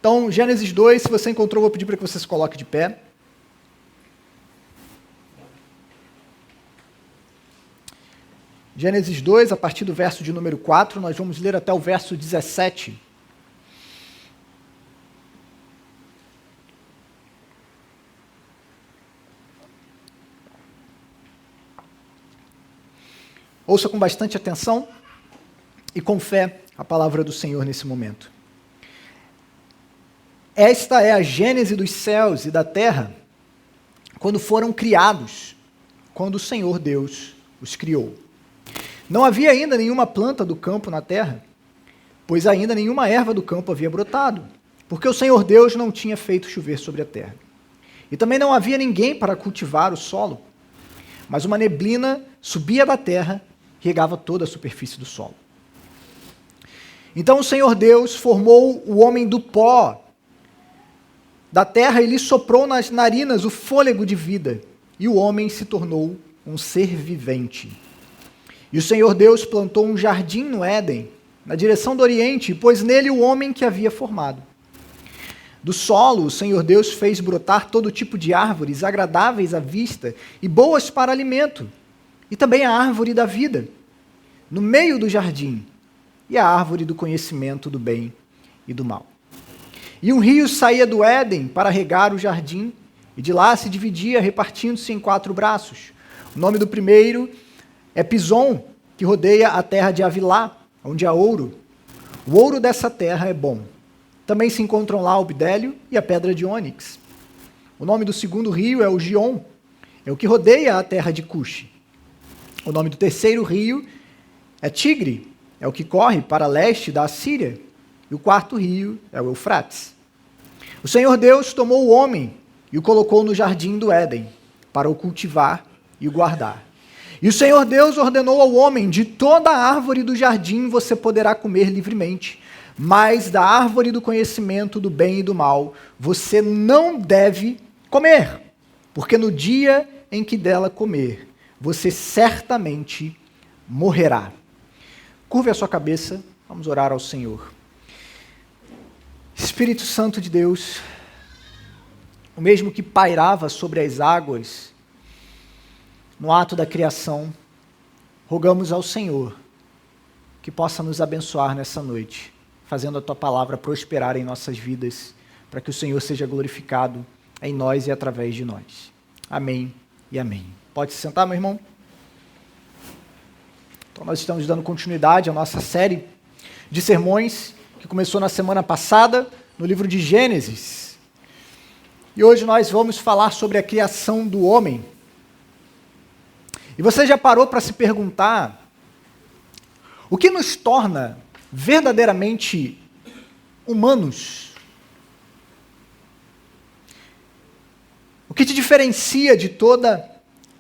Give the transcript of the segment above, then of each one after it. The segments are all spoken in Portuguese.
Então, Gênesis 2, se você encontrou, vou pedir para que você se coloque de pé. Gênesis 2, a partir do verso de número 4, nós vamos ler até o verso 17. Ouça com bastante atenção e com fé a palavra do Senhor nesse momento. Esta é a gênese dos céus e da terra, quando foram criados, quando o Senhor Deus os criou. Não havia ainda nenhuma planta do campo na terra, pois ainda nenhuma erva do campo havia brotado, porque o Senhor Deus não tinha feito chover sobre a terra. E também não havia ninguém para cultivar o solo, mas uma neblina subia da terra e regava toda a superfície do solo. Então o Senhor Deus formou o homem do pó da terra e lhe soprou nas narinas o fôlego de vida, e o homem se tornou um ser vivente. E o Senhor Deus plantou um jardim no Éden, na direção do Oriente, e pôs nele o homem que havia formado. Do solo, o Senhor Deus fez brotar todo tipo de árvores agradáveis à vista e boas para alimento, e também a árvore da vida, no meio do jardim, e a árvore do conhecimento do bem e do mal. E um rio saía do Éden para regar o jardim, e de lá se dividia, repartindo-se em 4 braços. O nome do primeiro é Pison, que rodeia a terra de Avilá, onde há ouro. O ouro dessa terra é bom. Também se encontram lá o bidélio e a pedra de ônix. O nome do segundo rio é o Gion, é o que rodeia a terra de Cuxi. O nome do terceiro rio é Tigre, é o que corre para leste da Assíria. E o quarto rio é o Eufrates. O Senhor Deus tomou o homem e o colocou no jardim do Éden, para o cultivar e o guardar. E o Senhor Deus ordenou ao homem: de toda a árvore do jardim você poderá comer livremente, mas da árvore do conhecimento do bem e do mal você não deve comer, porque no dia em que dela comer, você certamente morrerá. Curve a sua cabeça, vamos orar ao Senhor. Espírito Santo de Deus, o mesmo que pairava sobre as águas no ato da criação, rogamos ao Senhor que possa nos abençoar nessa noite, fazendo a Tua palavra prosperar em nossas vidas, para que o Senhor seja glorificado em nós e através de nós. Amém e amém. Pode se sentar, meu irmão? Então nós estamos dando continuidade à nossa série de sermões que começou na semana passada, no livro de Gênesis. E hoje nós vamos falar sobre a criação do homem. E você já parou para se perguntar o que nos torna verdadeiramente humanos? O que te diferencia de toda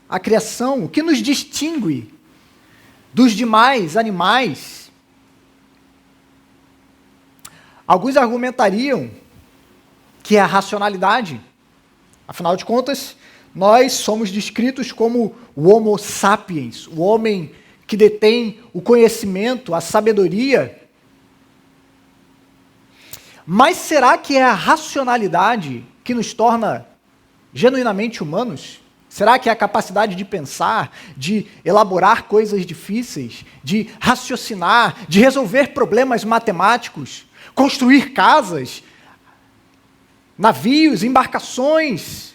a criação? O que nos distingue dos demais animais? Alguns argumentariam que é a racionalidade. Afinal de contas, nós somos descritos como o Homo sapiens, o homem que detém o conhecimento, a sabedoria. Mas será que é a racionalidade que nos torna genuinamente humanos? Será que é a capacidade de pensar, de elaborar coisas difíceis, de raciocinar, de resolver problemas matemáticos, construir casas, navios, embarcações,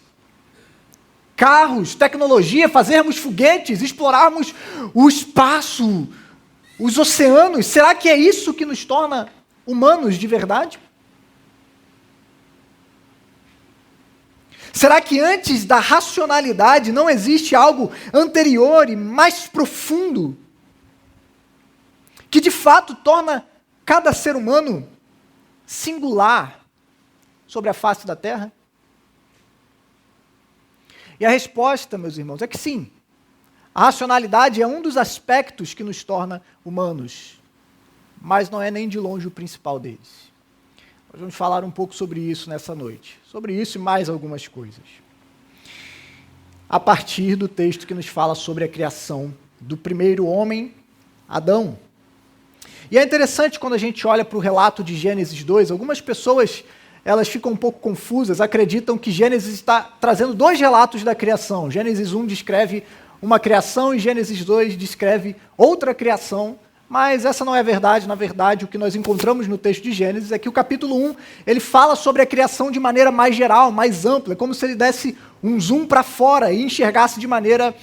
carros, tecnologia, fazermos foguetes, explorarmos o espaço, os oceanos? Será que é isso que nos torna humanos de verdade? Será que antes da racionalidade não existe algo anterior e mais profundo que de fato torna cada ser humano singular sobre a face da terra? E a resposta, meus irmãos, é que sim. A racionalidade é um dos aspectos que nos torna humanos, mas não é nem de longe o principal deles. Nós vamos falar um pouco sobre isso nessa noite, sobre isso e mais algumas coisas, a partir do texto que nos fala sobre a criação do primeiro homem, Adão. E é interessante quando a gente olha para o relato de Gênesis 2, algumas pessoas elas ficam um pouco confusas, acreditam que Gênesis está trazendo dois relatos da criação. Gênesis 1 descreve uma criação e Gênesis 2 descreve outra criação, mas essa não é a verdade. Na verdade, o que nós encontramos no texto de Gênesis é que o capítulo 1 ele fala sobre a criação de maneira mais geral, mais ampla, é como se ele desse um zoom para fora e enxergasse de maneira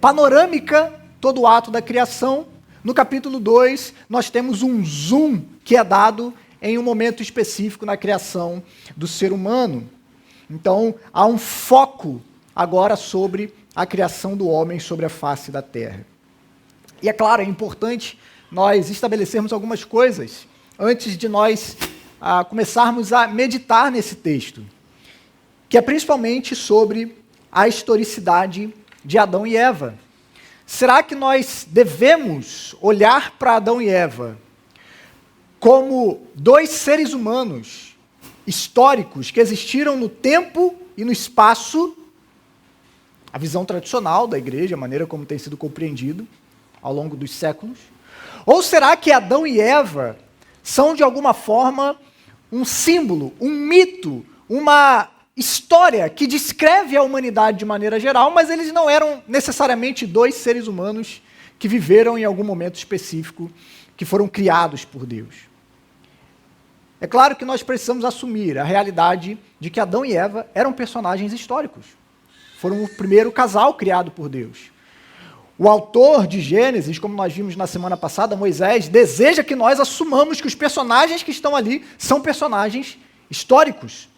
panorâmica todo o ato da criação. No capítulo 2, nós temos um zoom que é dado em um momento específico na criação do ser humano. Então, há um foco agora sobre a criação do homem sobre a face da terra. E é claro, é importante nós estabelecermos algumas coisas antes de nós começarmos a meditar nesse texto, que é principalmente sobre a historicidade de Adão e Eva. Será que nós devemos olhar para Adão e Eva como dois seres humanos históricos que existiram no tempo e no espaço, a visão tradicional da igreja, a maneira como tem sido compreendido ao longo dos séculos? Ou será que Adão e Eva são, de alguma forma, um símbolo, um mito, uma história que descreve a humanidade de maneira geral, mas eles não eram necessariamente dois seres humanos que viveram em algum momento específico, que foram criados por Deus? É claro que nós precisamos assumir a realidade de que Adão e Eva eram personagens históricos. Foram o primeiro casal criado por Deus. O autor de Gênesis, como nós vimos na semana passada, Moisés, deseja que nós assumamos que os personagens que estão ali são personagens históricos.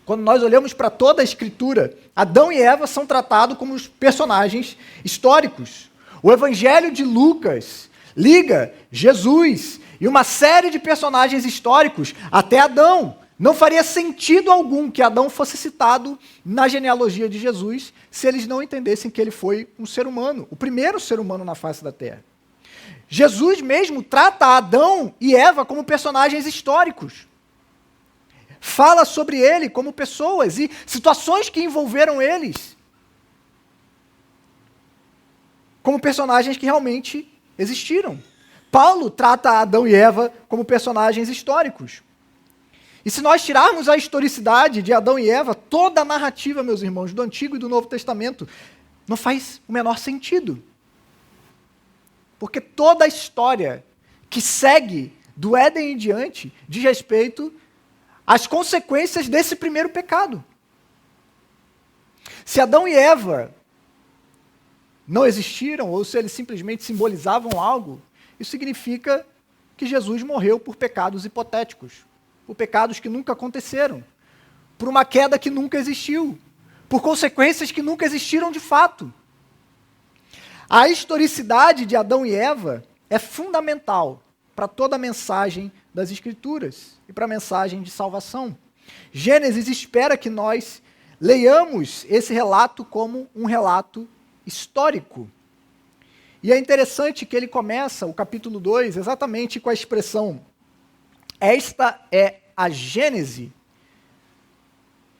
Quando nós olhamos para toda a Escritura, Adão e Eva são tratados como os personagens históricos. O Evangelho de Lucas liga Jesus e uma série de personagens históricos até Adão. Não faria sentido algum que Adão fosse citado na genealogia de Jesus se eles não entendessem que ele foi um ser humano, o primeiro ser humano na face da terra. Jesus mesmo trata Adão e Eva como personagens históricos. Fala sobre ele como pessoas e situações que envolveram eles como personagens que realmente existiram. Paulo trata Adão e Eva como personagens históricos. E se nós tirarmos a historicidade de Adão e Eva, toda a narrativa, meus irmãos, do Antigo e do Novo Testamento, não faz o menor sentido. Porque toda a história que segue do Éden em diante diz respeito às consequências desse primeiro pecado. Se Adão e Eva não existiram, ou se eles simplesmente simbolizavam algo, isso significa que Jesus morreu por pecados hipotéticos, por pecados que nunca aconteceram, por uma queda que nunca existiu, por consequências que nunca existiram de fato. A historicidade de Adão e Eva é fundamental para toda a mensagem das Escrituras e para a mensagem de salvação. Gênesis espera que nós leiamos esse relato como um relato histórico. E é interessante que ele começa o capítulo 2 exatamente com a expressão: esta é a gênese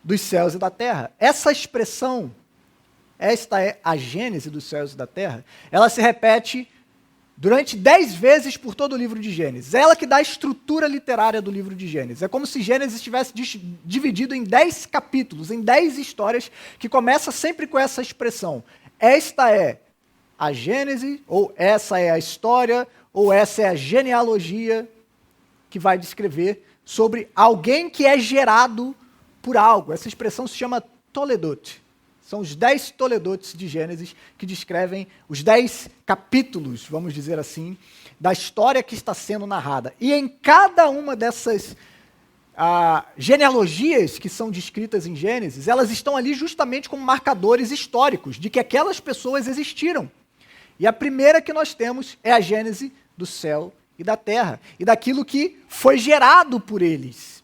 dos céus e da terra. Essa expressão, esta é a gênese dos céus e da terra, ela se repete durante 10 vezes por todo o livro de Gênesis. É ela que dá a estrutura literária do livro de Gênesis. É como se Gênesis estivesse dividido em 10 capítulos, em 10 histórias, que começa sempre com essa expressão: esta é a gênese, ou essa é a história, ou essa é a genealogia, que vai descrever sobre alguém que é gerado por algo. Essa expressão se chama Toledot. São os 10 Toledotes de Gênesis que descrevem os 10 capítulos, vamos dizer assim, da história que está sendo narrada. E em cada uma dessas genealogias que são descritas em Gênesis, elas estão ali justamente como marcadores históricos de que aquelas pessoas existiram. E a primeira que nós temos é a gênese do céu e da terra, e daquilo que foi gerado por eles.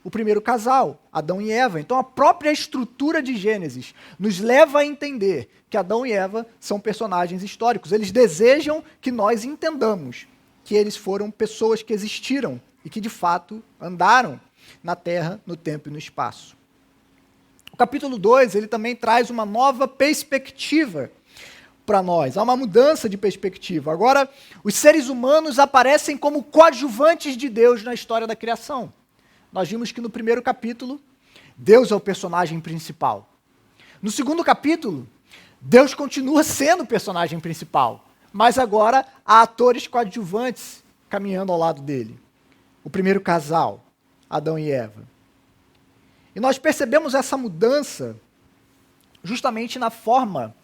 O primeiro casal, Adão e Eva. Então a própria estrutura de Gênesis nos leva a entender que Adão e Eva são personagens históricos. Eles desejam que nós entendamos que eles foram pessoas que existiram e que de fato andaram na terra, no tempo e no espaço. O capítulo 2, ele também traz uma nova perspectiva para nós. Há uma mudança de perspectiva. Agora, os seres humanos aparecem como coadjuvantes de Deus na história da criação. Nós vimos que no primeiro capítulo, Deus é o personagem principal. No segundo capítulo, Deus continua sendo o personagem principal, mas agora há atores coadjuvantes caminhando ao lado dele. O primeiro casal, Adão e Eva. E nós percebemos essa mudança justamente na forma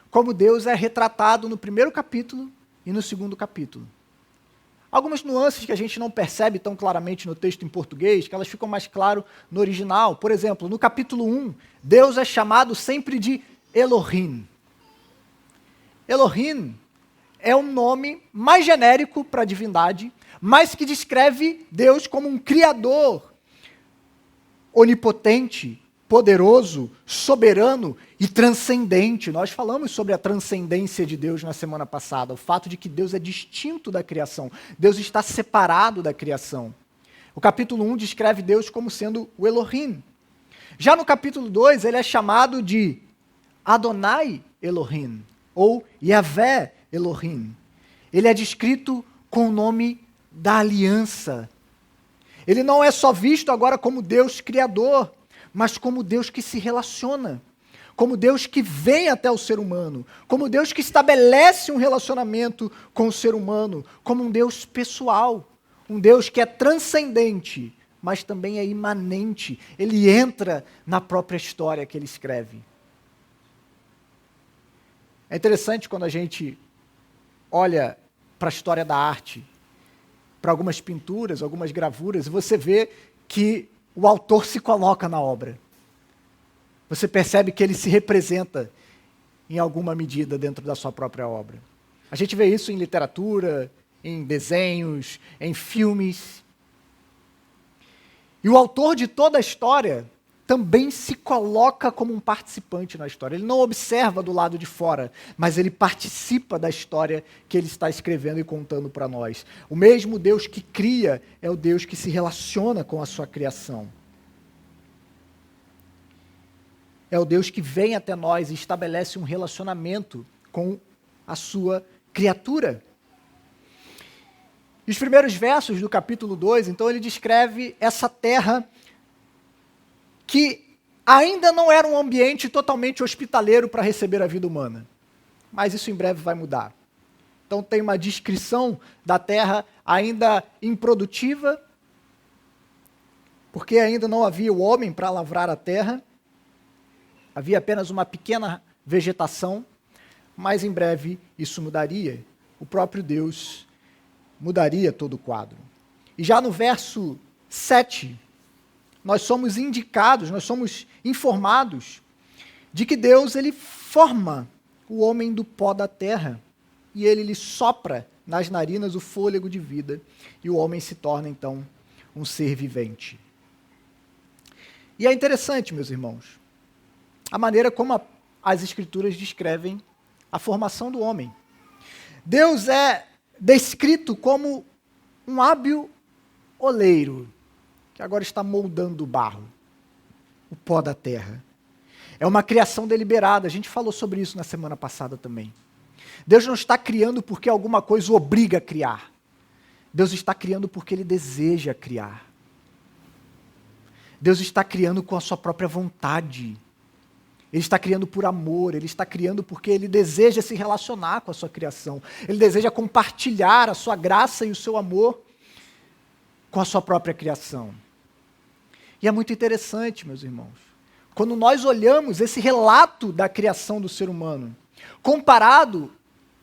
como Deus é retratado no primeiro capítulo e no segundo capítulo. Algumas nuances que a gente não percebe tão claramente no texto em português, que elas ficam mais claras no original. Por exemplo, no capítulo 1, Deus é chamado sempre de Elohim. Elohim é um nome mais genérico para a divindade, mas que descreve Deus como um criador onipotente, poderoso, soberano e transcendente. Nós falamos sobre a transcendência de Deus na semana passada, o fato de que Deus é distinto da criação, Deus está separado da criação. O capítulo 1 descreve Deus como sendo o Elohim. Já no capítulo 2, ele é chamado de Adonai Elohim, ou Yahvé Elohim. Ele é descrito com o nome da aliança. Ele não é só visto agora como Deus criador, mas como Deus que se relaciona, como Deus que vem até o ser humano, como Deus que estabelece um relacionamento com o ser humano, como um Deus pessoal, um Deus que é transcendente, mas também é imanente. Ele entra na própria história que ele escreve. É interessante quando a gente olha para a história da arte, para algumas pinturas, algumas gravuras, e você vê que o autor se coloca na obra. Você percebe que ele se representa em alguma medida dentro da sua própria obra. A gente vê isso em literatura, em desenhos, em filmes. E o autor de toda a história também se coloca como um participante na história. Ele não observa do lado de fora, mas ele participa da história que ele está escrevendo e contando para nós. O mesmo Deus que cria é o Deus que se relaciona com a sua criação. É o Deus que vem até nós e estabelece um relacionamento com a sua criatura. E os primeiros versos do capítulo 2, então, ele descreve essa terra que ainda não era um ambiente totalmente hospitaleiro para receber a vida humana. Mas isso em breve vai mudar. Então tem uma descrição da terra ainda improdutiva, porque ainda não havia o homem para lavrar a terra, havia apenas uma pequena vegetação, mas em breve isso mudaria. O próprio Deus mudaria todo o quadro. E já no verso 7, nós somos indicados, nós somos informados de que Deus ele forma o homem do pó da terra e ele lhe sopra nas narinas o fôlego de vida e o homem se torna então um ser vivente. E é interessante, meus irmãos, a maneira como as Escrituras descrevem a formação do homem. Deus é descrito como um hábil oleiro, que agora está moldando o barro, o pó da terra. É uma criação deliberada, a gente falou sobre isso na semana passada também. Deus não está criando porque alguma coisa o obriga a criar. Deus está criando porque Ele deseja criar. Deus está criando com a sua própria vontade. Ele está criando por amor, Ele está criando porque Ele deseja se relacionar com a sua criação. Ele deseja compartilhar a sua graça e o seu amor com a sua própria criação. E é muito interessante, meus irmãos, quando nós olhamos esse relato da criação do ser humano, comparado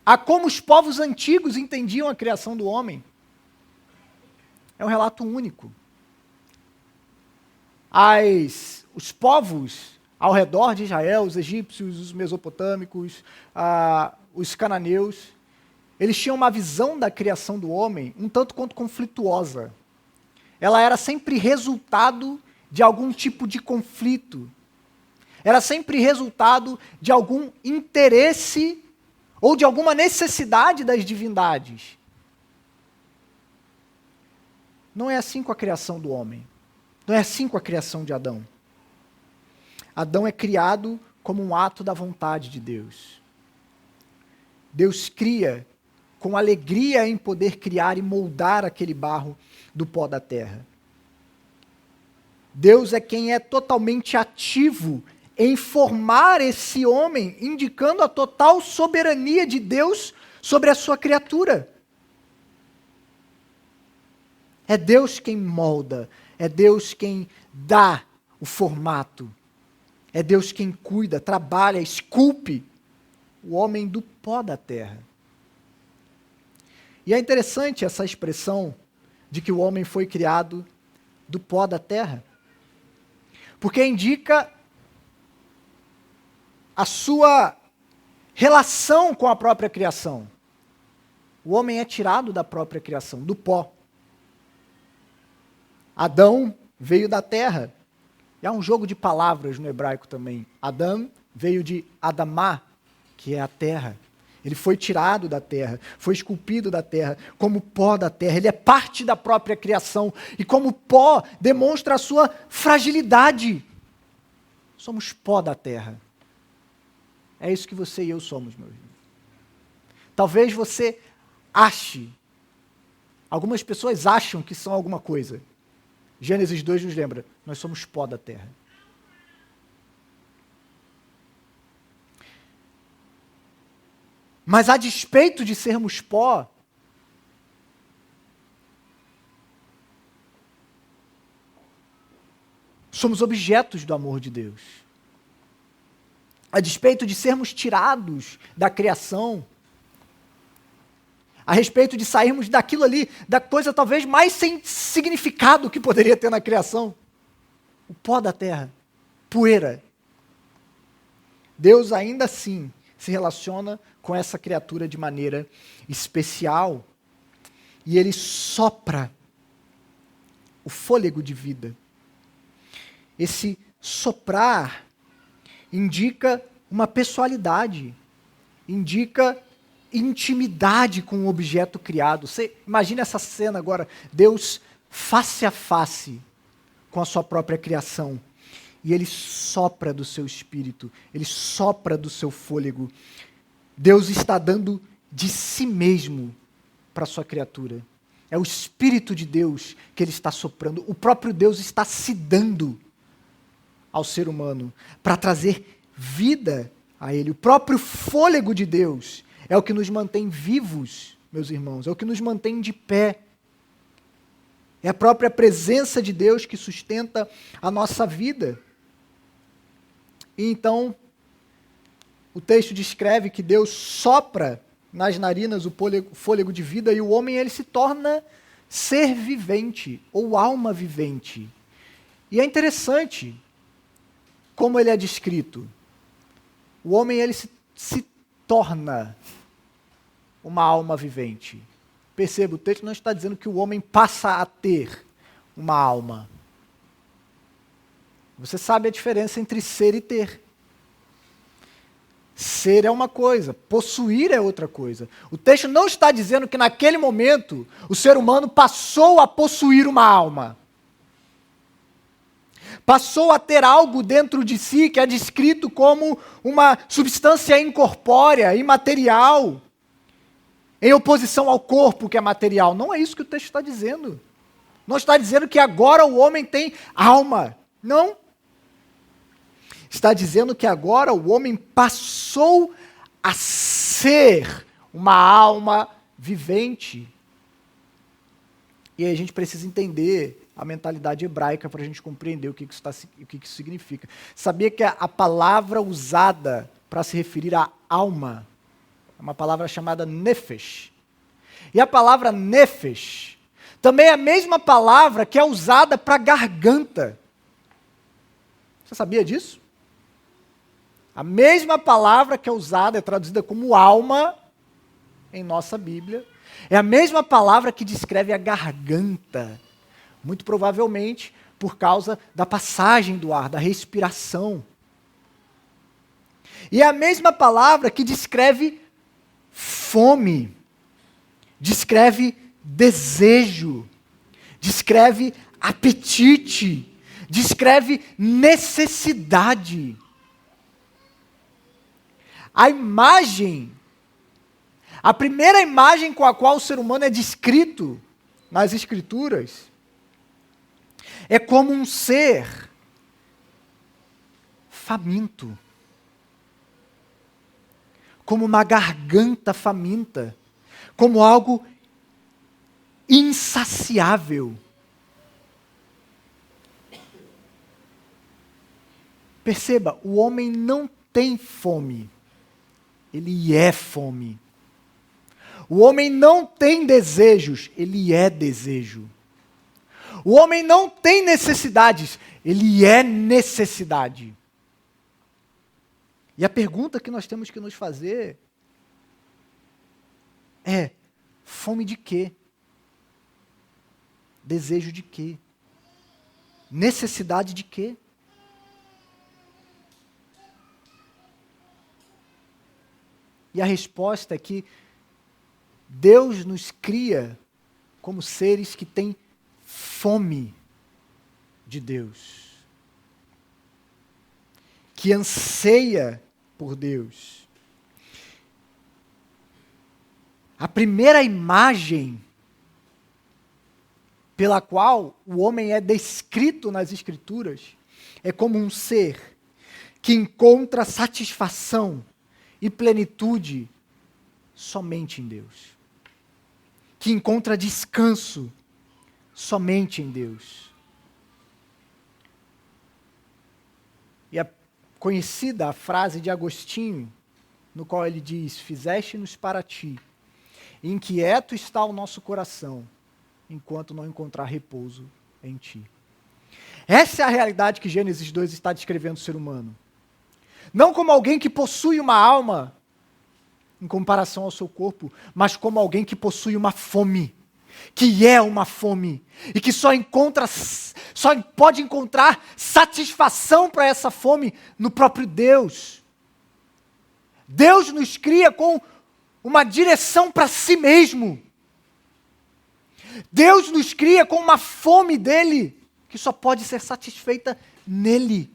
a como os povos antigos entendiam a criação do homem, é um relato único. Os povos ao redor de Israel, os egípcios, os mesopotâmicos, os cananeus, eles tinham uma visão da criação do homem um tanto quanto conflituosa. Ela era sempre resultado de algum tipo de conflito. Era sempre resultado de algum interesse ou de alguma necessidade das divindades. Não é assim com a criação do homem. Não é assim com a criação de Adão. Adão é criado como um ato da vontade de Deus. Deus cria com alegria em poder criar e moldar aquele barro do pó da terra. Deus é quem é totalmente ativo em formar esse homem, indicando a total soberania de Deus sobre a sua criatura. É Deus quem molda, é Deus quem dá o formato, é Deus quem cuida, trabalha, esculpe o homem do pó da terra. E é interessante essa expressão de que o homem foi criado do pó da terra, porque indica a sua relação com a própria criação. O homem é tirado da própria criação, do pó. Adão veio da terra. E há um jogo de palavras no hebraico também. Adão veio de Adamá, que é a terra. Ele foi tirado da terra, foi esculpido da terra, como pó da terra. Ele é parte da própria criação. E como pó, demonstra a sua fragilidade. Somos pó da terra. É isso que você e eu somos, meu irmão. Talvez você ache, algumas pessoas acham que são alguma coisa. Gênesis 2 nos lembra, nós somos pó da terra. Mas a despeito de sermos pó, somos objetos do amor de Deus. A despeito de sermos tirados da criação, a respeito de sairmos daquilo ali, da coisa talvez mais sem significado que poderia ter na criação, o pó da terra, poeira. Deus ainda assim se relaciona com essa criatura de maneira especial e Ele sopra o fôlego de vida. Esse soprar indica uma pessoalidade, indica intimidade com o objeto criado. Você imagina essa cena agora, Deus face a face com a sua própria criação, e Ele sopra do seu espírito, Ele sopra do seu fôlego. Deus está dando de si mesmo para a sua criatura. É o Espírito de Deus que Ele está soprando. O próprio Deus está se dando ao ser humano para trazer vida a ele. O próprio fôlego de Deus é o que nos mantém vivos, meus irmãos, é o que nos mantém de pé. É a própria presença de Deus que sustenta a nossa vida. E então, o texto descreve que Deus sopra nas narinas o fôlego de vida e o homem ele se torna ser vivente ou alma vivente. E é interessante como ele é descrito. O homem ele se torna uma alma vivente. Perceba, o texto não está dizendo que o homem passa a ter uma alma. Você sabe a diferença entre ser e ter. Ser é uma coisa, possuir é outra coisa. O texto não está dizendo que naquele momento o ser humano passou a possuir uma alma. Passou a ter algo dentro de si que é descrito como uma substância incorpórea, imaterial, em oposição ao corpo que é material. Não é isso que o texto está dizendo. Não está dizendo que agora o homem tem alma. Não. Está dizendo que agora o homem passou a ser uma alma vivente. E aí a gente precisa entender a mentalidade hebraica para a gente compreender o que isso significa. Sabia que a palavra usada para se referir à alma é uma palavra chamada nefesh. E a palavra nefesh também é a mesma palavra que é usada para garganta. Você sabia disso? A mesma palavra que é usada, é traduzida como alma em nossa Bíblia, é a mesma palavra que descreve a garganta. Muito provavelmente por causa da passagem do ar, da respiração. E é a mesma palavra que descreve fome, descreve desejo, descreve apetite, descreve necessidade. A imagem A primeira imagem com a qual o ser humano é descrito nas Escrituras é como um ser faminto, como uma garganta faminta, como algo insaciável. Perceba, o homem não tem fome, ele é fome. O homem não tem desejos, ele é desejo. O homem não tem necessidades, ele é necessidade. E a pergunta que nós temos que nos fazer é: fome de quê? Desejo de quê? Necessidade de quê? E a resposta é que Deus nos cria como seres que têm fome de Deus, que anseia por Deus. A primeira imagem pela qual o homem é descrito nas Escrituras é como um ser que encontra satisfação e plenitude somente em Deus, que encontra descanso somente em Deus. E é conhecida a frase de Agostinho, no qual ele diz: fizeste-nos para ti, inquieto está o nosso coração, enquanto não encontrar repouso em ti. Essa é a realidade que Gênesis 2 está descrevendo o ser humano. Não como alguém que possui uma alma em comparação ao seu corpo, mas como alguém que possui uma fome, que é uma fome, e que só pode encontrar satisfação para essa fome no próprio Deus. Deus nos cria com uma direção para si mesmo. Deus nos cria com uma fome dele, que só pode ser satisfeita nele.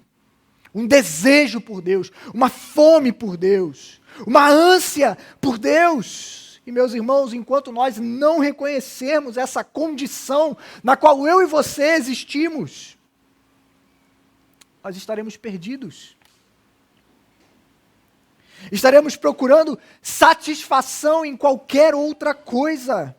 Um desejo por Deus, uma fome por Deus, uma ânsia por Deus. E, meus irmãos, enquanto nós não reconhecermos essa condição na qual eu e você existimos, nós estaremos perdidos. Estaremos procurando satisfação em qualquer outra coisa.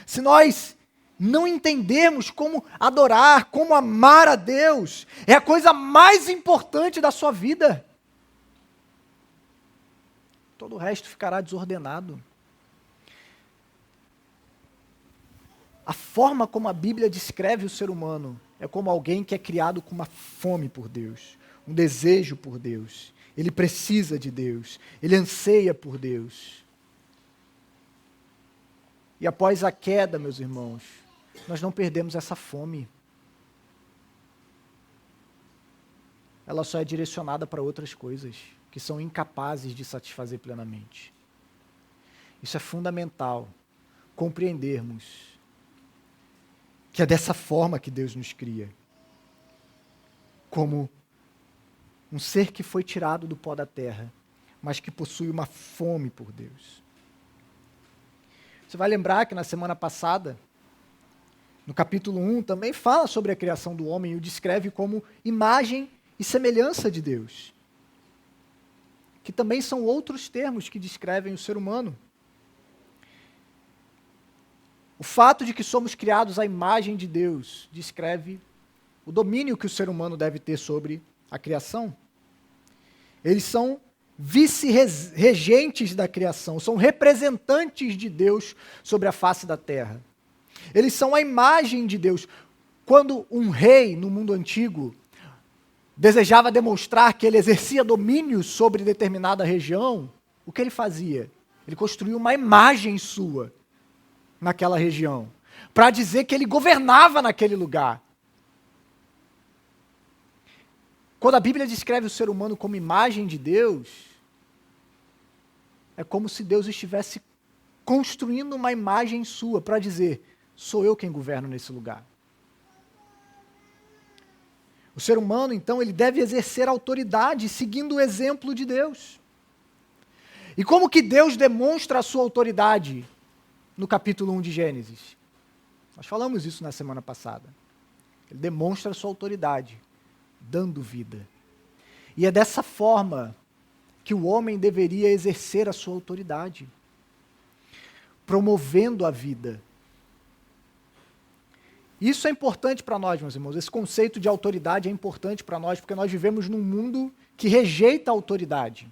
Se nós não entendermos como adorar, como amar a Deus, é a coisa mais importante da sua vida, todo o resto ficará desordenado. A forma como a Bíblia descreve o ser humano é como alguém que é criado com uma fome por Deus, um desejo por Deus. Ele precisa de Deus, ele anseia por Deus. E após a queda, meus irmãos, nós não perdemos essa fome. Ela só é direcionada para outras coisas que são incapazes de satisfazer plenamente. Isso é fundamental, compreendermos que é dessa forma que Deus nos cria, como um ser que foi tirado do pó da terra, mas que possui uma fome por Deus. Você vai lembrar que na semana passada, no capítulo 1, também fala sobre a criação do homem e o descreve como imagem e semelhança de Deus, que também são outros termos que descrevem o ser humano. O fato de que somos criados à imagem de Deus descreve o domínio que o ser humano deve ter sobre a criação. Eles são vice-regentes da criação, são representantes de Deus sobre a face da terra. Eles são a imagem de Deus. Quando um rei, no mundo antigo, desejava demonstrar que ele exercia domínio sobre determinada região, o que ele fazia? Ele construía uma imagem sua naquela região, para dizer que ele governava naquele lugar. Quando a Bíblia descreve o ser humano como imagem de Deus, é como se Deus estivesse construindo uma imagem sua para dizer: sou eu quem governo nesse lugar. O ser humano, então, ele deve exercer autoridade seguindo o exemplo de Deus. E como que Deus demonstra a sua autoridade no capítulo 1 de Gênesis? Nós falamos isso na semana passada. Ele demonstra a sua autoridade, dando vida. E é dessa forma que o homem deveria exercer a sua autoridade, promovendo a vida. Isso é importante para nós, meus irmãos. Esse conceito de autoridade é importante para nós, porque nós vivemos num mundo que rejeita a autoridade.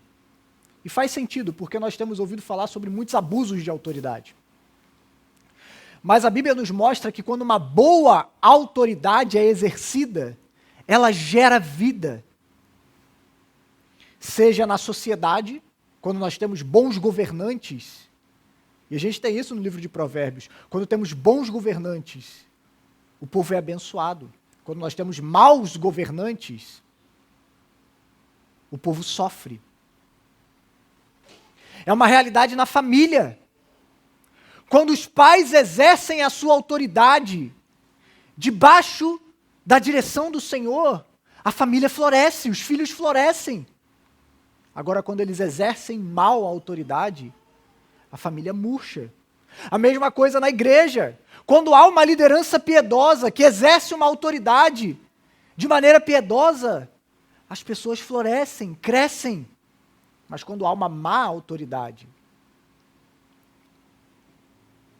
E faz sentido, porque nós temos ouvido falar sobre muitos abusos de autoridade. Mas a Bíblia nos mostra que quando uma boa autoridade é exercida, ela gera vida. Seja na sociedade, quando nós temos bons governantes, e a gente tem isso no livro de Provérbios, quando temos bons governantes, o povo é abençoado. Quando nós temos maus governantes, o povo sofre. É uma realidade na família. Quando os pais exercem a sua autoridade debaixo da direção do Senhor, a família floresce, os filhos florescem. Agora, quando eles exercem mal a autoridade, a família murcha. A mesma coisa na igreja. Quando há uma liderança piedosa que exerce uma autoridade de maneira piedosa, as pessoas florescem, crescem. Mas quando há uma má autoridade,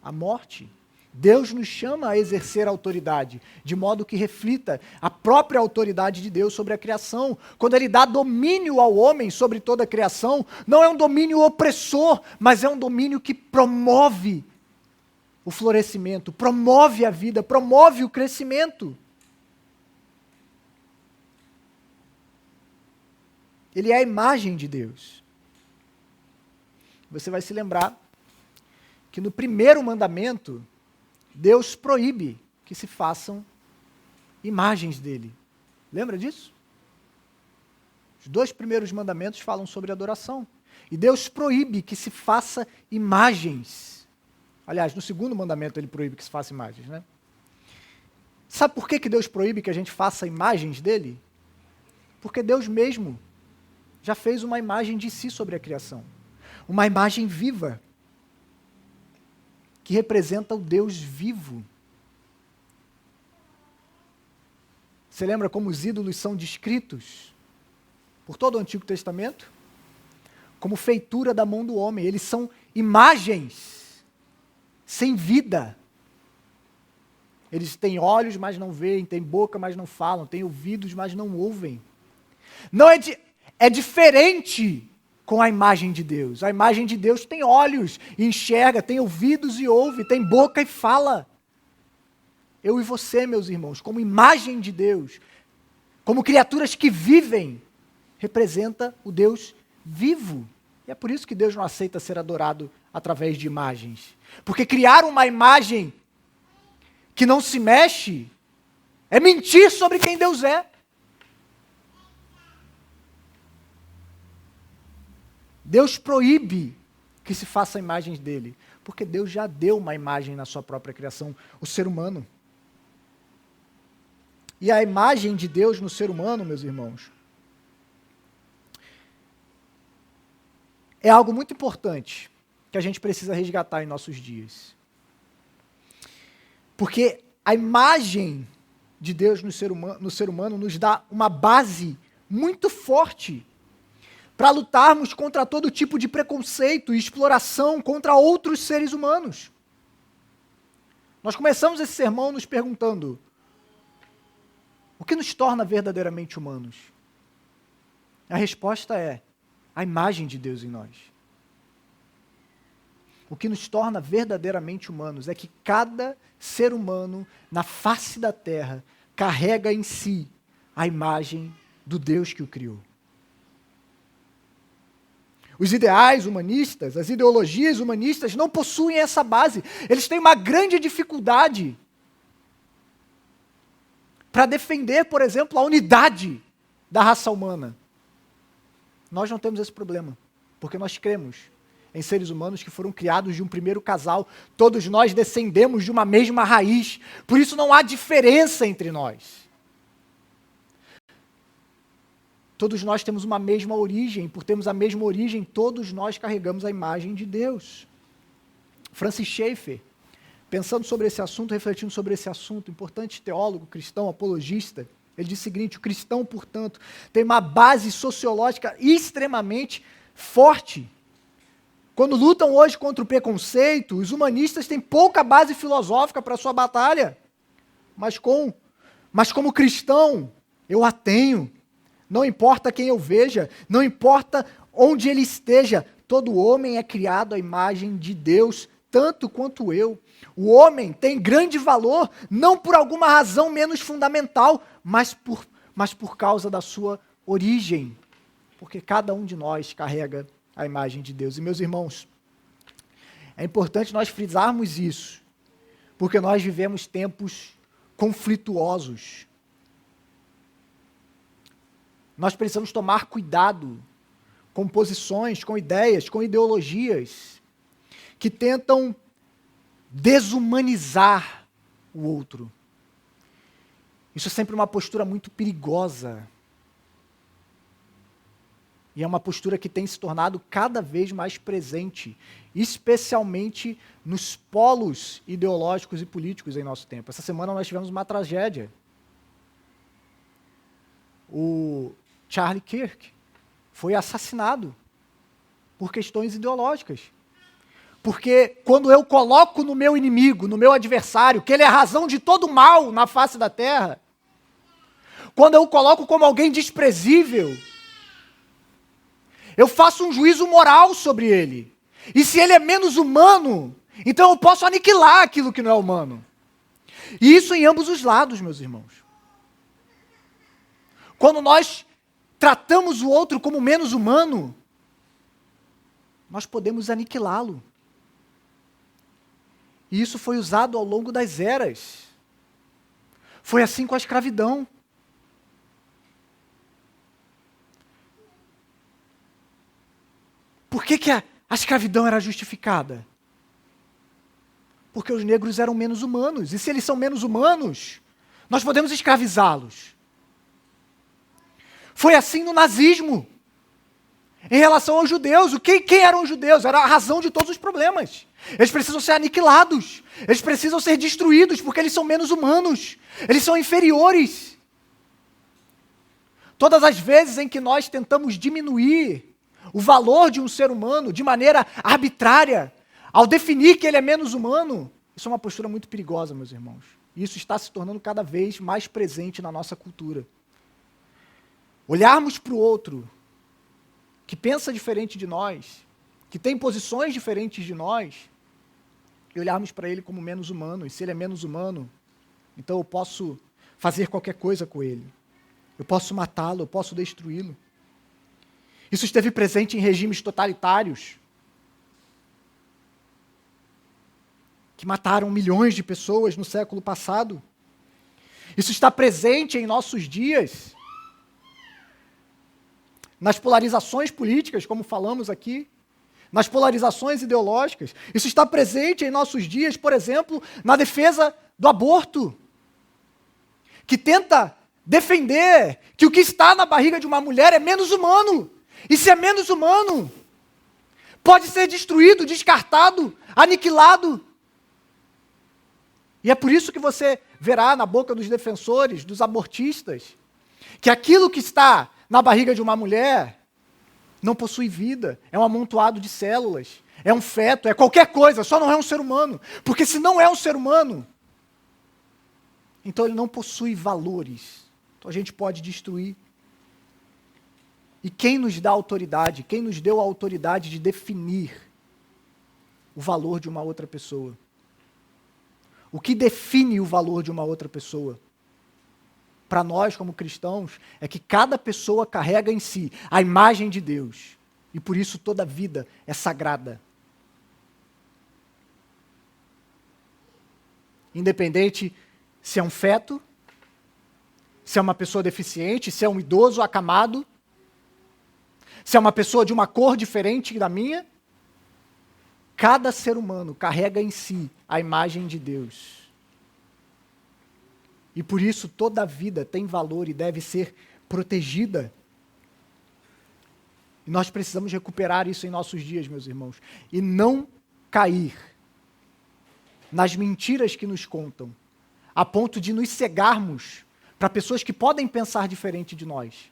a morte. Deus nos chama a exercer a autoridade, de modo que reflita a própria autoridade de Deus sobre a criação. Quando Ele dá domínio ao homem sobre toda a criação, não é um domínio opressor, mas é um domínio que promove o florescimento, promove a vida, promove o crescimento. Ele é a imagem de Deus. Você vai se lembrar que no primeiro mandamento, Deus proíbe que se façam imagens dele. Lembra disso? Os 2 primeiros mandamentos falam sobre adoração. E Deus proíbe que se faça imagens. Aliás, no segundo mandamento ele proíbe que se faça imagens, né? Sabe por que Deus proíbe que a gente faça imagens dele? Porque Deus mesmo já fez uma imagem de si sobre a criação. Uma imagem viva, que representa o Deus vivo. Você lembra como os ídolos são descritos por todo o Antigo Testamento? Como feitura da mão do homem. Eles são imagens sem vida. Eles têm olhos, mas não veem, têm boca, mas não falam, têm ouvidos, mas não ouvem. Não é diferente com a imagem de Deus. A imagem de Deus tem olhos e enxerga, tem ouvidos e ouve, tem boca e fala. Eu e você, meus irmãos, como imagem de Deus, como criaturas que vivem, representa o Deus vivo. E é por isso que Deus não aceita ser adorado através de imagens. Porque criar uma imagem que não se mexe é mentir sobre quem Deus é. Deus proíbe que se faça imagens dele, porque Deus já deu uma imagem na sua própria criação, o ser humano. E a imagem de Deus no ser humano, meus irmãos, é algo muito importante que a gente precisa resgatar em nossos dias. Porque a imagem de Deus no ser humano nos dá uma base muito forte para lutarmos contra todo tipo de preconceito e exploração contra outros seres humanos. Nós começamos esse sermão nos perguntando: o que nos torna verdadeiramente humanos? A resposta é a imagem de Deus em nós. O que nos torna verdadeiramente humanos é que cada ser humano na face da terra carrega em si a imagem do Deus que o criou. Os ideais humanistas, as ideologias humanistas não possuem essa base. Eles têm uma grande dificuldade para defender, por exemplo, a unidade da raça humana. Nós não temos esse problema, porque nós cremos em seres humanos que foram criados de um primeiro casal. Todos nós descendemos de uma mesma raiz, por isso não há diferença entre nós. Todos nós temos uma mesma origem, por termos a mesma origem, todos nós carregamos a imagem de Deus. Francis Schaeffer, pensando sobre esse assunto, refletindo sobre esse assunto, importante teólogo, cristão, apologista, ele diz o seguinte: o cristão, portanto, tem uma base sociológica extremamente forte. Quando lutam hoje contra o preconceito, os humanistas têm pouca base filosófica para a sua batalha, mas como cristão, eu a tenho. Não importa quem eu veja, não importa onde ele esteja, todo homem é criado à imagem de Deus, tanto quanto eu. O homem tem grande valor, não por alguma razão menos fundamental, mas por causa da sua origem. Porque cada um de nós carrega a imagem de Deus. E, meus irmãos, é importante nós frisarmos isso, porque nós vivemos tempos conflituosos. Nós precisamos tomar cuidado com posições, com ideias, com ideologias que tentam desumanizar o outro. Isso é sempre uma postura muito perigosa. E é uma postura que tem se tornado cada vez mais presente, especialmente nos polos ideológicos e políticos em nosso tempo. Essa semana nós tivemos uma tragédia. O Charlie Kirk foi assassinado por questões ideológicas. Porque quando eu coloco no meu inimigo, no meu adversário, que ele é a razão de todo mal na face da terra, quando eu o coloco como alguém desprezível, eu faço um juízo moral sobre ele. E se ele é menos humano, então eu posso aniquilar aquilo que não é humano. E isso em ambos os lados, meus irmãos. Quando nós tratamos o outro como menos humano, nós podemos aniquilá-lo. E isso foi usado ao longo das eras. Foi assim com a escravidão. Por que a escravidão era justificada? Porque os negros eram menos humanos. E se eles são menos humanos, nós podemos escravizá-los. Foi assim no nazismo. Em relação aos judeus, quem eram os judeus? Era a razão de todos os problemas. Eles precisam ser aniquilados. Eles precisam ser destruídos porque eles são menos humanos. Eles são inferiores. Todas as vezes em que nós tentamos diminuir o valor de um ser humano de maneira arbitrária, ao definir que ele é menos humano, isso é uma postura muito perigosa, meus irmãos. E isso está se tornando cada vez mais presente na nossa cultura. Olharmos para o outro, que pensa diferente de nós, que tem posições diferentes de nós, e olharmos para ele como menos humano. E se ele é menos humano, então eu posso fazer qualquer coisa com ele. Eu posso matá-lo, eu posso destruí-lo. Isso esteve presente em regimes totalitários, que mataram milhões de pessoas no século passado. Isso está presente em nossos dias, nas polarizações políticas, como falamos aqui, nas polarizações ideológicas. Isso está presente em nossos dias, por exemplo, na defesa do aborto, que tenta defender que o que está na barriga de uma mulher é menos humano. E se é menos humano, pode ser destruído, descartado, aniquilado. E é por isso que você verá na boca dos defensores, dos abortistas, que aquilo que está na barriga de uma mulher não possui vida, é um amontoado de células, é um feto, é qualquer coisa, só não é um ser humano. Porque se não é um ser humano, então ele não possui valores. Então a gente pode destruir. E quem nos dá autoridade, quem nos deu a autoridade de definir o valor de uma outra pessoa? O que define o valor de uma outra pessoa? Para nós, como cristãos, é que cada pessoa carrega em si a imagem de Deus. E por isso toda vida é sagrada. Independente se é um feto, se é uma pessoa deficiente, se é um idoso acamado, se é uma pessoa de uma cor diferente da minha, cada ser humano carrega em si a imagem de Deus. E por isso toda vida tem valor e deve ser protegida. E nós precisamos recuperar isso em nossos dias, meus irmãos, e não cair nas mentiras que nos contam, a ponto de nos cegarmos para pessoas que podem pensar diferente de nós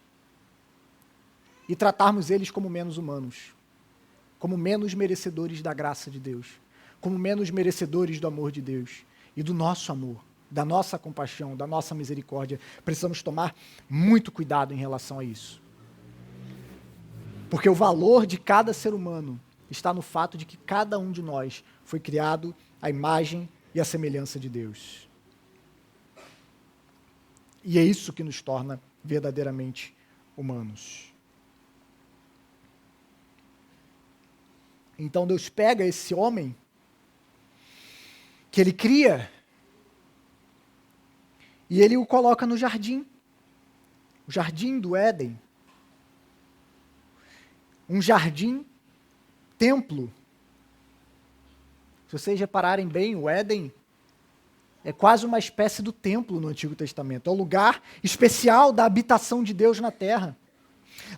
e tratarmos eles como menos humanos, como menos merecedores da graça de Deus, como menos merecedores do amor de Deus e do nosso amor, da nossa compaixão, da nossa misericórdia. Precisamos tomar muito cuidado em relação a isso. Porque o valor de cada ser humano está no fato de que cada um de nós foi criado à imagem e à semelhança de Deus. E é isso que nos torna verdadeiramente humanos. Então Deus pega esse homem que ele cria e ele o coloca no jardim, o jardim do Éden. Um jardim templo. Se vocês repararem bem, o Éden é quase uma espécie do templo no Antigo Testamento. É o lugar especial da habitação de Deus na terra.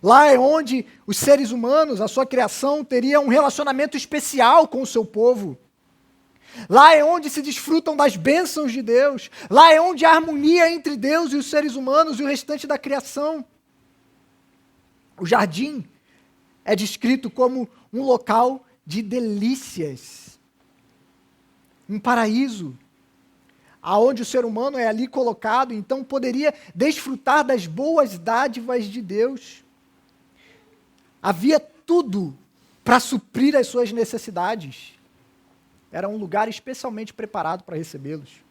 Lá é onde os seres humanos, a sua criação, teriam um relacionamento especial com o seu povo. Lá é onde se desfrutam das bênçãos de Deus. Lá é onde há harmonia entre Deus e os seres humanos e o restante da criação. O jardim é descrito como um local de delícias, um paraíso, aonde o ser humano é ali colocado, então poderia desfrutar das boas dádivas de Deus. Havia tudo para suprir as suas necessidades. Era um lugar especialmente preparado para recebê-los.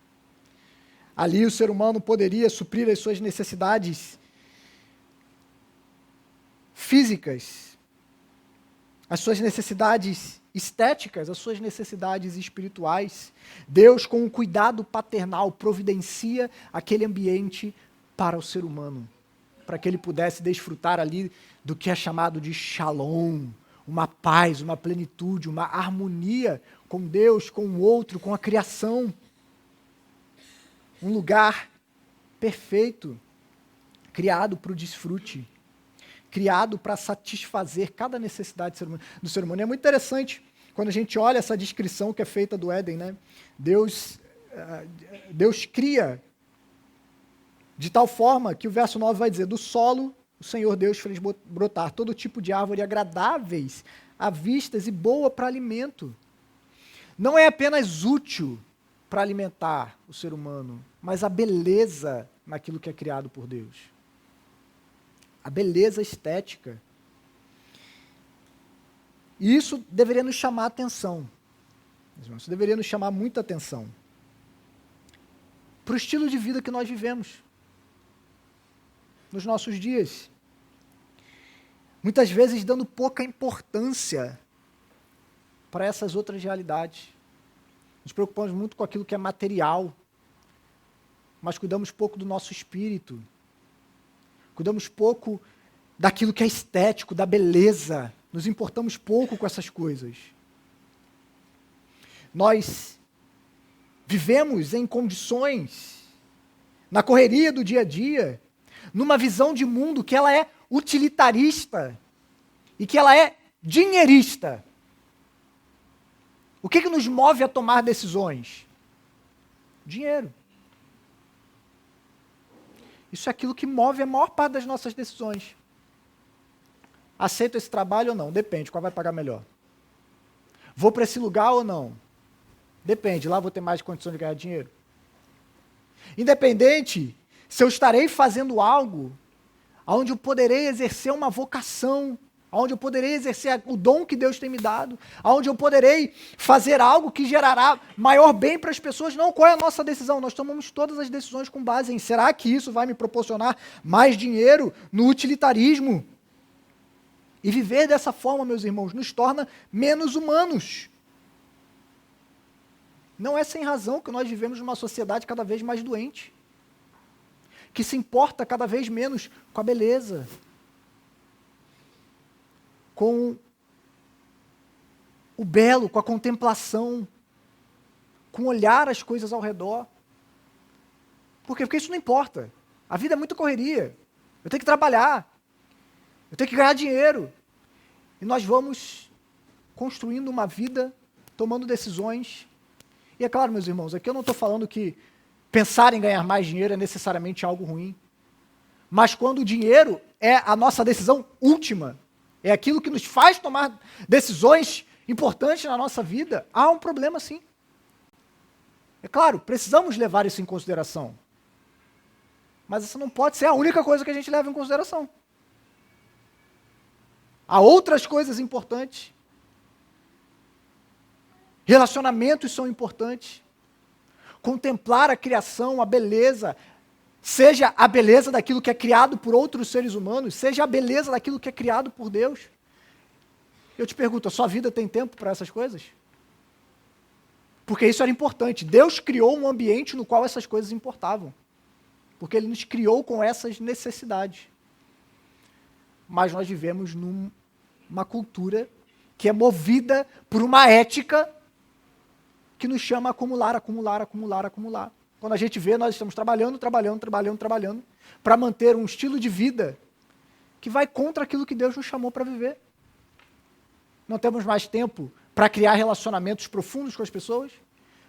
Ali o ser humano poderia suprir as suas necessidades físicas, as suas necessidades estéticas, as suas necessidades espirituais. Deus, com um cuidado paternal, providencia aquele ambiente para o ser humano, para que ele pudesse desfrutar ali do que é chamado de shalom, uma paz, uma plenitude, uma harmonia com Deus, com o outro, com a criação. Um lugar perfeito, criado para o desfrute, criado para satisfazer cada necessidade do ser humano. E é muito interessante quando a gente olha essa descrição que é feita do Éden, né? Deus cria de tal forma que o verso 9 vai dizer: do solo o Senhor Deus fez brotar todo tipo de árvore agradáveis à vistas e boa para alimento. Não é apenas útil para alimentar o ser humano, mas a beleza naquilo que é criado por Deus. A beleza estética. E isso deveria nos chamar a atenção. Isso deveria nos chamar muita atenção para o estilo de vida que nós vivemos nos nossos dias. Muitas vezes dando pouca importância para essas outras realidades. Nos preocupamos muito com aquilo que é material, mas cuidamos pouco do nosso espírito. Cuidamos pouco daquilo que é estético, da beleza. Nos importamos pouco com essas coisas. Nós vivemos em condições, na correria do dia a dia, numa visão de mundo que ela é utilitarista e que ela é dinheirista. O que nos move a tomar decisões? Dinheiro. Isso é aquilo que move a maior parte das nossas decisões. Aceito esse trabalho ou não? Depende, qual vai pagar melhor? Vou para esse lugar ou não? Depende, lá vou ter mais condições de ganhar dinheiro. Independente se eu estarei fazendo algo onde eu poderei exercer uma vocação, onde eu poderei exercer o dom que Deus tem me dado, onde eu poderei fazer algo que gerará maior bem para as pessoas. Não, qual é a nossa decisão? Nós tomamos todas as decisões com base em: será que isso vai me proporcionar mais dinheiro? No utilitarismo. E viver dessa forma, meus irmãos, nos torna menos humanos. Não é sem razão que nós vivemos numa sociedade cada vez mais doente, que se importa cada vez menos com a beleza, com o belo, com a contemplação, com olhar as coisas ao redor. Por quê? Porque isso não importa. A vida é muita correria. Eu tenho que trabalhar. Eu tenho que ganhar dinheiro. E nós vamos construindo uma vida, tomando decisões. E é claro, meus irmãos, aqui eu não estou falando que pensar em ganhar mais dinheiro é necessariamente algo ruim. Mas quando o dinheiro é a nossa decisão última, é aquilo que nos faz tomar decisões importantes na nossa vida, há um problema sim. É claro, precisamos levar isso em consideração. Mas isso não pode ser a única coisa que a gente leva em consideração. Há outras coisas importantes. Relacionamentos são importantes. Contemplar a criação, a beleza, seja a beleza daquilo que é criado por outros seres humanos, seja a beleza daquilo que é criado por Deus. Eu te pergunto, a sua vida tem tempo para essas coisas? Porque isso era importante. Deus criou um ambiente no qual essas coisas importavam. Porque Ele nos criou com essas necessidades. Mas nós vivemos numa cultura que é movida por uma ética que nos chama a acumular, acumular, acumular, acumular. Quando a gente vê, nós estamos trabalhando para manter um estilo de vida que vai contra aquilo que Deus nos chamou para viver. Não temos mais tempo para criar relacionamentos profundos com as pessoas.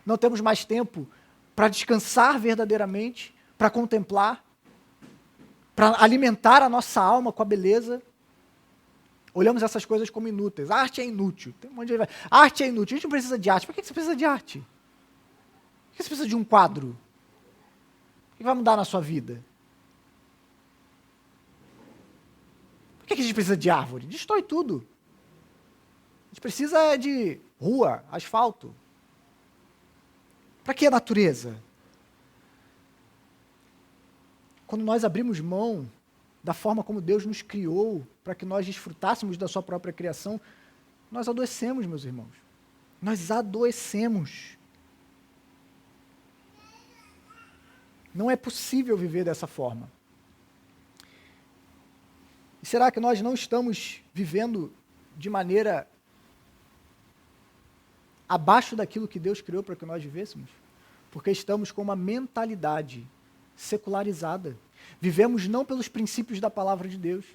Não temos mais tempo para descansar verdadeiramente, para contemplar, para alimentar a nossa alma com a beleza. Olhamos essas coisas como inúteis. A arte é inútil. Tem um monte de... A arte é inútil. A gente não precisa de arte. Por que você precisa de arte? Por que você precisa de um quadro? O que vai mudar na sua vida? Por que a gente precisa de árvore? Destrói tudo. A gente precisa de rua, asfalto. Para que a natureza? Quando nós abrimos mão da forma como Deus nos criou, para que nós desfrutássemos da sua própria criação, nós adoecemos, meus irmãos. Nós adoecemos. Não é possível viver dessa forma. E será que nós não estamos vivendo de maneira abaixo daquilo que Deus criou para que nós vivêssemos? Porque estamos com uma mentalidade secularizada. Vivemos não pelos princípios da palavra de Deus,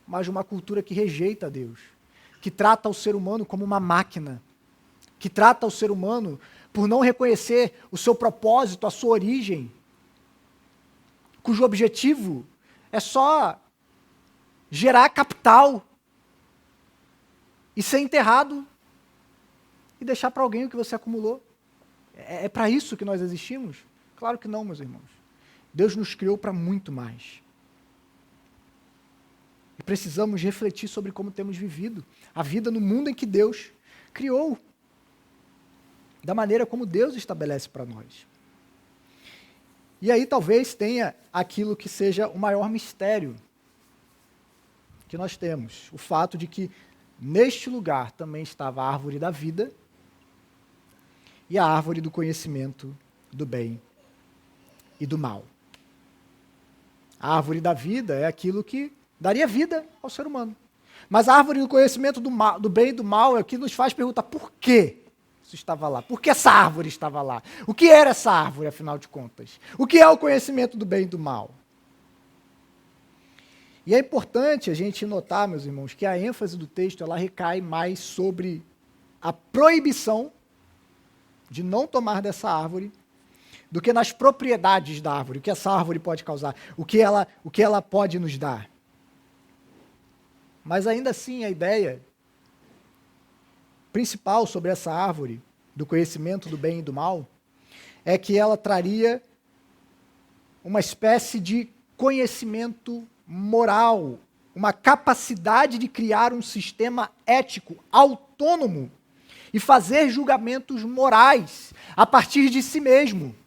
mas uma cultura que rejeita a Deus, que trata o ser humano como uma máquina, que trata o ser humano por não reconhecer o seu propósito, a sua origem, cujo objetivo é só gerar capital e ser enterrado e deixar para alguém o que você acumulou. É para isso que nós existimos? Claro que não, meus irmãos. Deus nos criou para muito mais. E precisamos refletir sobre como temos vivido a vida no mundo em que Deus criou, da maneira como Deus estabelece para nós. E aí talvez tenha aquilo que seja o maior mistério que nós temos, o fato de que neste lugar também estava a árvore da vida e a árvore do conhecimento do bem e do mal. A árvore da vida é aquilo que daria vida ao ser humano. Mas a árvore do conhecimento do bem e do mal é o que nos faz perguntar por que isso estava lá. Por que essa árvore estava lá? O que era essa árvore, afinal de contas? O que é o conhecimento do bem e do mal? E é importante a gente notar, meus irmãos, que a ênfase do texto ela recai mais sobre a proibição de não tomar dessa árvore do que nas propriedades da árvore, o que essa árvore pode causar, o que ela pode nos dar. Mas ainda assim, a ideia principal sobre essa árvore, do conhecimento do bem e do mal, é que ela traria uma espécie de conhecimento moral, uma capacidade de criar um sistema ético autônomo e fazer julgamentos morais a partir de si mesmo.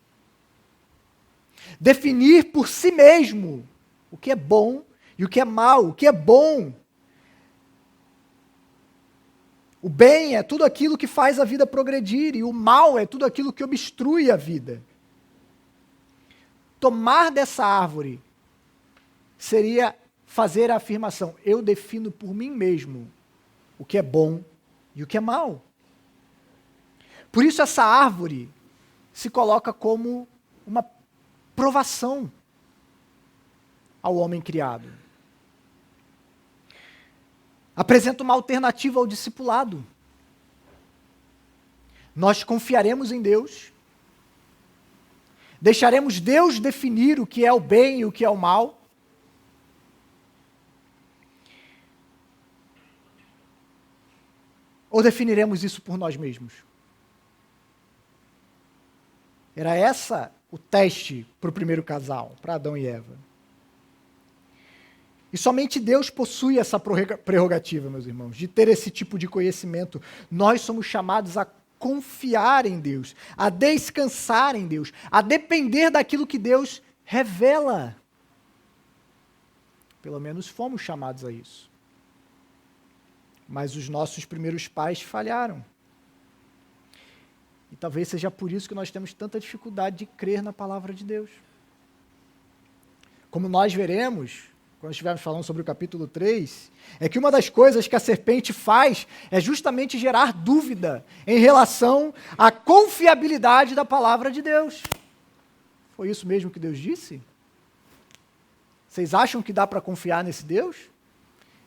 Definir por si mesmo o que é bom e o que é mal, o que é bom. O bem é tudo aquilo que faz a vida progredir e o mal é tudo aquilo que obstrui a vida. Tomar dessa árvore seria fazer a afirmação: eu defino por mim mesmo o que é bom e o que é mal. Por isso essa árvore se coloca como uma provação ao homem criado. apresenta uma alternativa ao discipulado. Nós confiaremos em Deus, deixaremos Deus definir o que é o bem e o que é o mal, ou definiremos isso por nós mesmos? Era essa o teste para o primeiro casal, para Adão e Eva. E somente Deus possui essa prerrogativa, meus irmãos, de ter esse tipo de conhecimento. Nós somos chamados a confiar em Deus, a descansar em Deus, a depender daquilo que Deus revela. Pelo menos fomos chamados a isso. Mas os nossos primeiros pais falharam. E talvez seja por isso que nós temos tanta dificuldade de crer na palavra de Deus. Como nós veremos, quando estivermos falando sobre o capítulo 3, é que uma das coisas que a serpente faz é justamente gerar dúvida em relação à confiabilidade da palavra de Deus. Foi isso mesmo que Deus disse? Vocês acham que dá para confiar nesse Deus?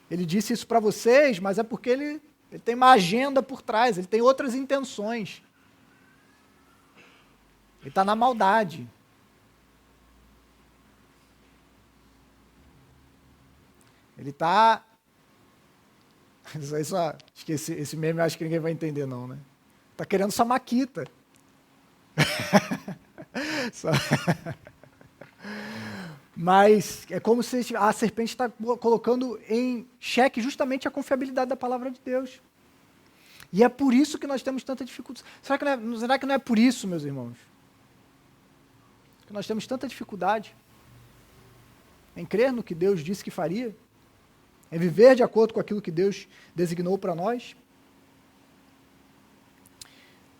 Ele disse isso para vocês, mas é porque ele tem uma agenda por trás, ele tem outras intenções. Ele está na maldade. Ele está... Acho que esse meme eu acho que ninguém vai entender não, né? Está querendo sua maquita. Mas é como se a serpente está colocando em xeque justamente a confiabilidade da palavra de Deus. E é por isso que nós temos tanta dificuldade. Será que não é por isso, meus irmãos? Que nós temos tanta dificuldade em crer no que Deus disse que faria, em viver de acordo com aquilo que Deus designou para nós.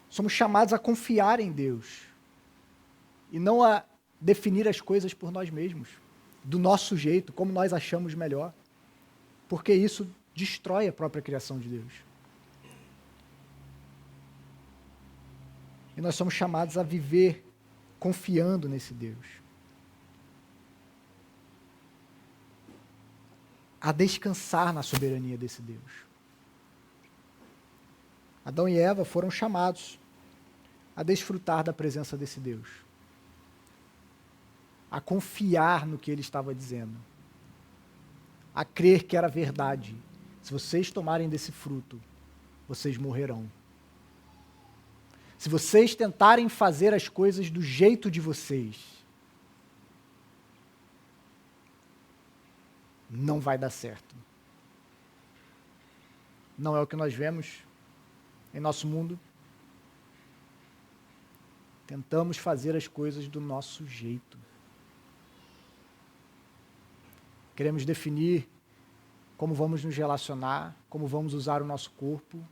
Somos chamados a confiar em Deus e não a definir as coisas por nós mesmos, do nosso jeito, como nós achamos melhor, porque isso destrói a própria criação de Deus. E nós somos chamados a viver confiando nesse Deus, a descansar na soberania desse Deus. Adão e Eva foram chamados a desfrutar da presença desse Deus, a confiar no que ele estava dizendo, a crer que era verdade. Se vocês tomarem desse fruto, vocês morrerão. Se vocês tentarem fazer as coisas do jeito de vocês, não vai dar certo. Não é o que nós vemos em nosso mundo. Tentamos fazer as coisas do nosso jeito. Queremos definir como vamos nos relacionar, como vamos usar o nosso corpo,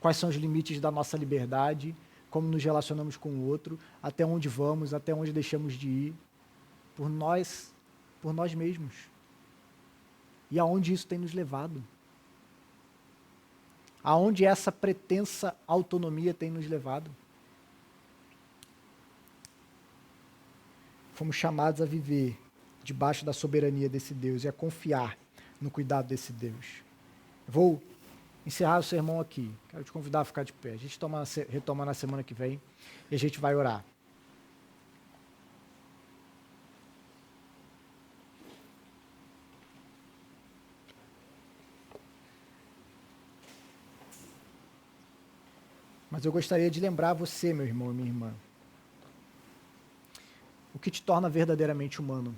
quais são os limites da nossa liberdade, como nos relacionamos com o outro, até onde vamos, até onde deixamos de ir, por nós mesmos. E aonde isso tem nos levado? Aonde essa pretensa autonomia tem nos levado? Fomos chamados a viver debaixo da soberania desse Deus e a confiar no cuidado desse Deus. Vou encerrar o sermão aqui. Quero te convidar a ficar de pé. A gente retoma na semana que vem e a gente vai orar. Mas eu gostaria de lembrar você, meu irmão e minha irmã, o que te torna verdadeiramente humano.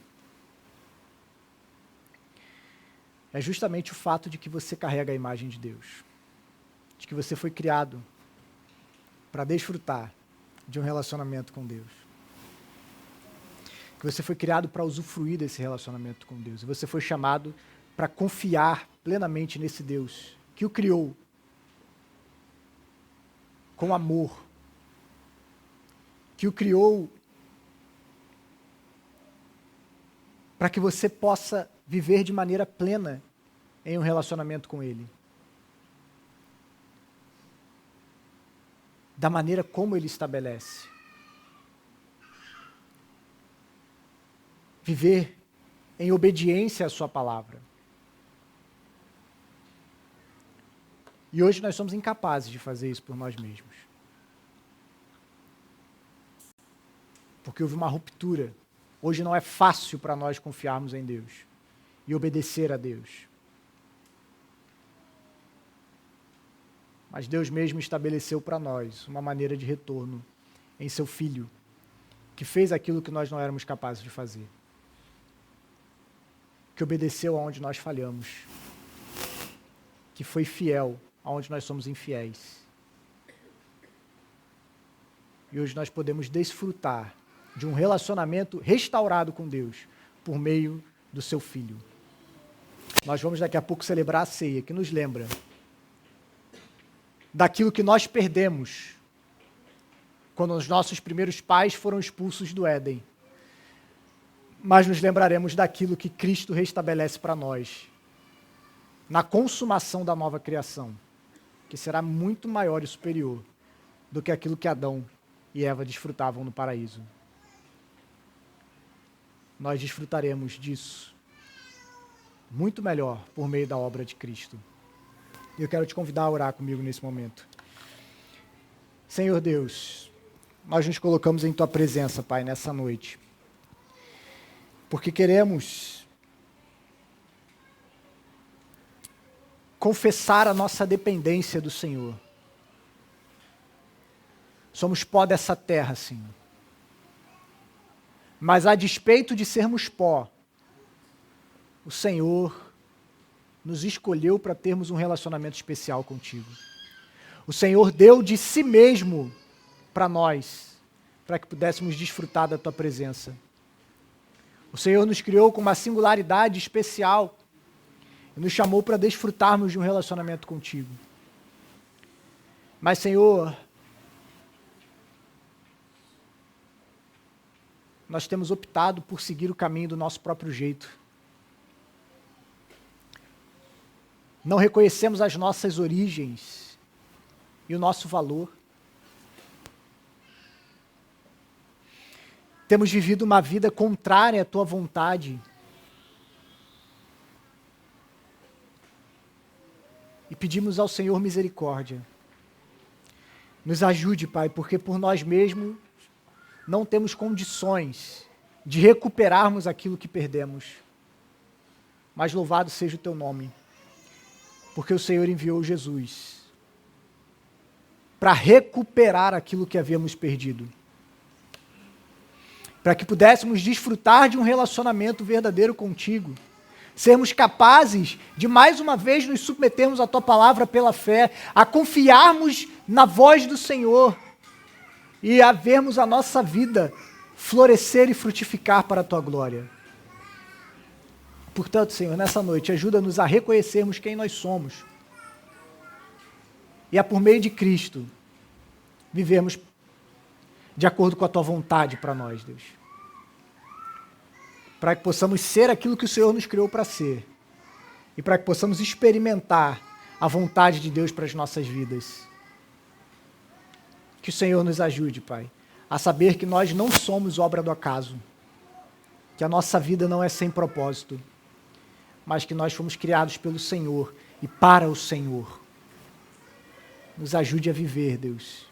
É justamente o fato de que você carrega a imagem de Deus, de que você foi criado para desfrutar de um relacionamento com Deus, que você foi criado para usufruir desse relacionamento com Deus, e você foi chamado para confiar plenamente nesse Deus que o criou com amor, que o criou para que você possa viver de maneira plena em um relacionamento com Ele. Da maneira como Ele estabelece. Viver em obediência à sua palavra. E hoje nós somos incapazes de fazer isso por nós mesmos. Porque houve uma ruptura. Hoje não é fácil para nós confiarmos em Deus e obedecer a Deus. Mas Deus mesmo estabeleceu para nós uma maneira de retorno em seu Filho, que fez aquilo que nós não éramos capazes de fazer. Que obedeceu aonde nós falhamos. Que foi fiel aonde nós somos infiéis. E hoje nós podemos desfrutar de um relacionamento restaurado com Deus por meio do seu Filho. Nós vamos daqui a pouco celebrar a ceia, que nos lembra daquilo que nós perdemos quando os nossos primeiros pais foram expulsos do Éden. Mas nos lembraremos daquilo que Cristo restabelece para nós, na consumação da nova criação, que será muito maior e superior do que aquilo que Adão e Eva desfrutavam no paraíso. Nós desfrutaremos disso muito melhor por meio da obra de Cristo. E eu quero te convidar a orar comigo nesse momento. Senhor Deus, nós nos colocamos em Tua presença, Pai, nessa noite, porque queremos confessar a nossa dependência do Senhor. Somos pó dessa terra, Senhor. Mas a despeito de sermos pó, o Senhor nos escolheu para termos um relacionamento especial contigo. O Senhor deu de si mesmo para nós, para que pudéssemos desfrutar da Tua presença. O Senhor nos criou com uma singularidade especial e nos chamou para desfrutarmos de um relacionamento contigo. Mas, Senhor, nós temos optado por seguir o caminho do nosso próprio jeito. Não reconhecemos as nossas origens e o nosso valor. Temos vivido uma vida contrária à Tua vontade. E pedimos ao Senhor misericórdia. Nos ajude, Pai, porque por nós mesmos não temos condições de recuperarmos aquilo que perdemos. Mas louvado seja o Teu nome, porque o Senhor enviou Jesus para recuperar aquilo que havíamos perdido. Para que pudéssemos desfrutar de um relacionamento verdadeiro contigo. Sermos capazes de mais uma vez nos submetermos à Tua palavra pela fé, a confiarmos na voz do Senhor e a vermos a nossa vida florescer e frutificar para a Tua glória. Portanto, Senhor, nessa noite, ajuda-nos a reconhecermos quem nós somos e a, por meio de Cristo, vivermos de acordo com a Tua vontade para nós, Deus. Para que possamos ser aquilo que o Senhor nos criou para ser e para que possamos experimentar a vontade de Deus para as nossas vidas. Que o Senhor nos ajude, Pai, a saber que nós não somos obra do acaso, que a nossa vida não é sem propósito, mas que nós fomos criados pelo Senhor e para o Senhor. Nos ajude a viver, Deus,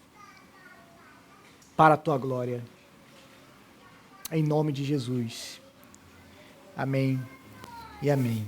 para a Tua glória. Em nome de Jesus. Amém e amém.